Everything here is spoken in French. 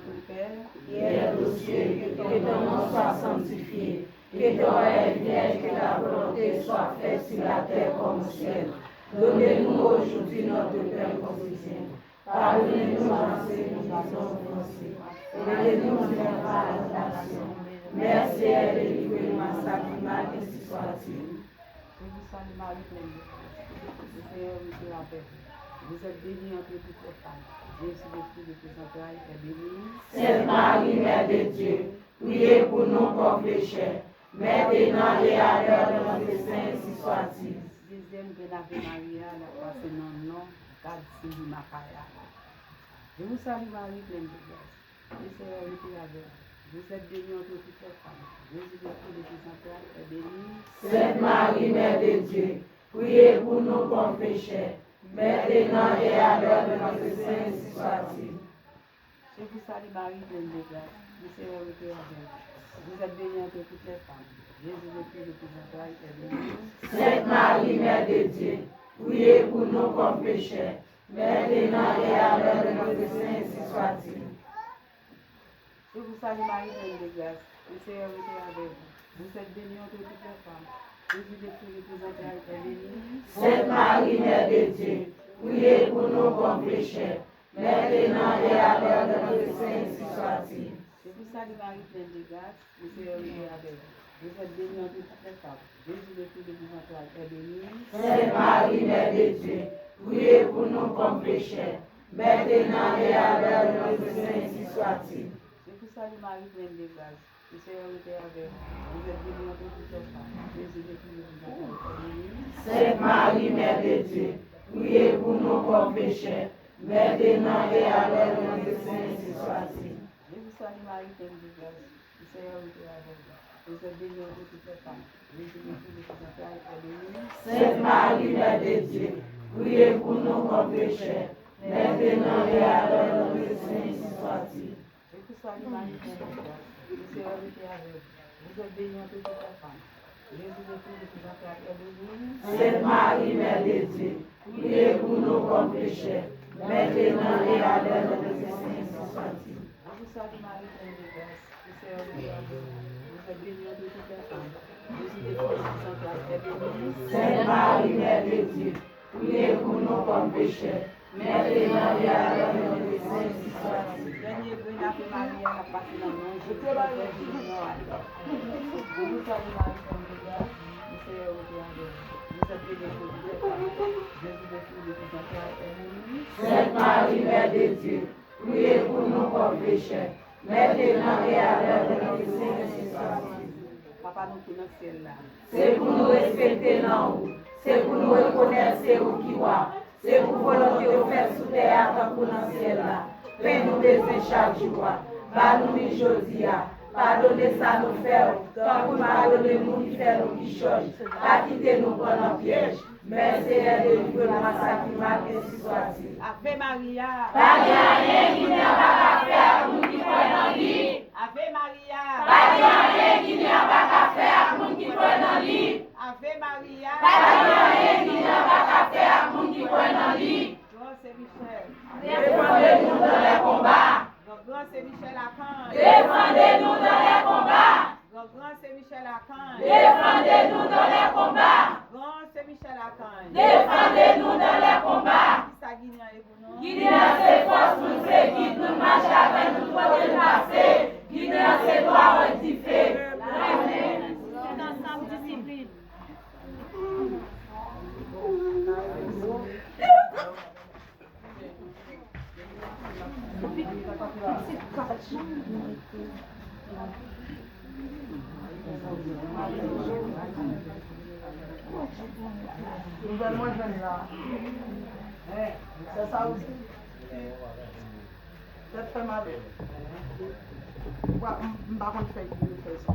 ton Père, qui est aux cieux, que ton nom soit sanctifié, que ton règne vienne, que ta volonté soit faite sur la terre comme au ciel. Donnez-nous aujourd'hui notre pain quotidien. Pardonnez-nous nos offenses. Aidez-nous à faire la tentation. Merci et délivrez-nous à sa mal, ainsi soit-il. je vous salue Marie, pleine de grâce. Le Seigneur vous est la paix. Vous êtes bénie entre toutes les femmes. Jésus, le fruit de tes entrailles, est béni. Sainte Marie, Mère de Dieu, priez pour nous pauvres pécheurs, maintenant et à l'heure de notre destin, ainsi soit-il. Deuxième de l'Ave Maria, la grâce est non, non, car c'est du Macaya. Je vous salue Marie, pleine de grâce. Le Seigneur est avec vous. Vous êtes bénie entre toutes les femmes. Jésus, le fruit de tes entrailles, est béni. Sainte Marie, Mère de Dieu, priez pour nous pauvres pécheurs, maintenant et à l'heure de notre destin, ainsi soit-il. Je vous salue Marie, pleine de grâce. Le Seigneur est avec vous. Vous êtes bénie entre toutes les femmes. Jésus, le fruit de tes entrailles, est béni. Sainte Marie, Mère de Dieu, priez pour nous pauvres pécheurs, maintenant et à l'heure de notre destin, ainsi soit-il. Je vous salue Marie, pleine de grâce. Le Seigneur est avec vous. Vous êtes bénie entre toutes les femmes. Jésus, le fruit de tes entrailles, est béni. Sainte Marie, Mère de Dieu, priez pour nous pauvres pécheurs, maintenant et à l'heure de notre destin, ainsi soit-il. Je vous salue Marie, pleine de grâce. Le Seigneur est avec vous. Vous êtes bénie entre toutes les femmes. Jésus, le fruit de tes entrailles, est béni. Sainte Marie, Mère de Dieu, priez pour nous pauvres pécheurs, maintenant et à l'heure de notre destin, ainsi soit-il. Je vous salue Marie, pleine de grâce. Le Seigneur est avec vous. Vous êtes bénie entre toutes les femmes. Jésus, le fruit de tes entrailles, est béni. Sainte Marie, Mère de Dieu, priez pour nous pauvres pécheurs, maintenant et à l'heure de notre destin, ainsi soit-il. Je vous salue Marie, pleine de grâce. Le Seigneur est avec vous. Vous êtes bénie entre toutes les femmes. Jésus, le fruit de tes entrailles, est béni. Sainte Marie, Mère de Dieu, priez pour nous pauvres pécheurs, maintenant et à l'heure de notre destin, ainsi soit-il. Je vous salue Marie, pleine de grâce. Le Seigneur est avec vous. Vous êtes bénie entre toutes les femmes. Jésus, le fruit de tes entrailles, est béni. Sainte Marie, Mère de Dieu, priez pour nous pauvres pécheurs, maintenant et à l'heure de notre destin, ainsi soit-il. Je vous salue Marie, pleine de grâce. Le Seigneur est avec vous. Vous êtes bénie entre toutes les femmes. Jésus, le fruit de tes entrailles, est béni. Sainte Marie, Mère de Dieu, priez pour nous pauvres pécheurs, maintenant et à l'heure de notre destin, ainsi soit-il. Dernier vœu d'Ave Maria, la passe dans le nom. Je te salue Je vous salue Marie, pleine de grâce. Le Seigneur est avec vous. Vous êtes bénie entre toutes les femmes. Jésus, le fruit de tes entrailles, est béni. Sainte Marie, Mère de Dieu, priez pour nous pauvres pécheurs, maintenant et à l'heure de notre destin, ainsi soit-il. Papa, nous qui dans le ciel là. C'est pour nous respecter dans vous, c'est pour nous reconnaître c'est vous qui voit, c'est pour volonté de faire sous terre tant pour dans le ciel là. Fais-nous besoin chaque jour, nous aujourd'hui, pardonnez ça nous faire, tant pour pardonner nous qui fait nous qui change, pas quitter nous pendant piège. Merci et délivrez-nous à sa qui mal, ainsi soit-il. Ave Maria. Pas rien qui n'a pas à faire, nous qui croyons en lui. Ave Maria. Pas rien qui n'a pas à faire, nous qui croyons en lui. Ave Maria. Pas rien qui n'a pas à faire, nous qui croyons en lui. Grand Saint-Michel. Défendez-nous dans les combats. Grand Saint-Michel à Caen. Défendez-nous dans les combats. Grand Saint-Michel à Caen. Défendez-nous dans les combats. Grand Saint-Michel à Caen. Défendez-nous dans les combats. Qui ça Guinée et vous non? Guidez dans ses forces, nous fait guide, nous marche avec nous pour le passer. Guidez dans ses doigts rectifiés. Amen. Ensemble, discipline. Moi, je viens là. C'est ça aussi. C'est très mal. Je ne vais pas faire le 500,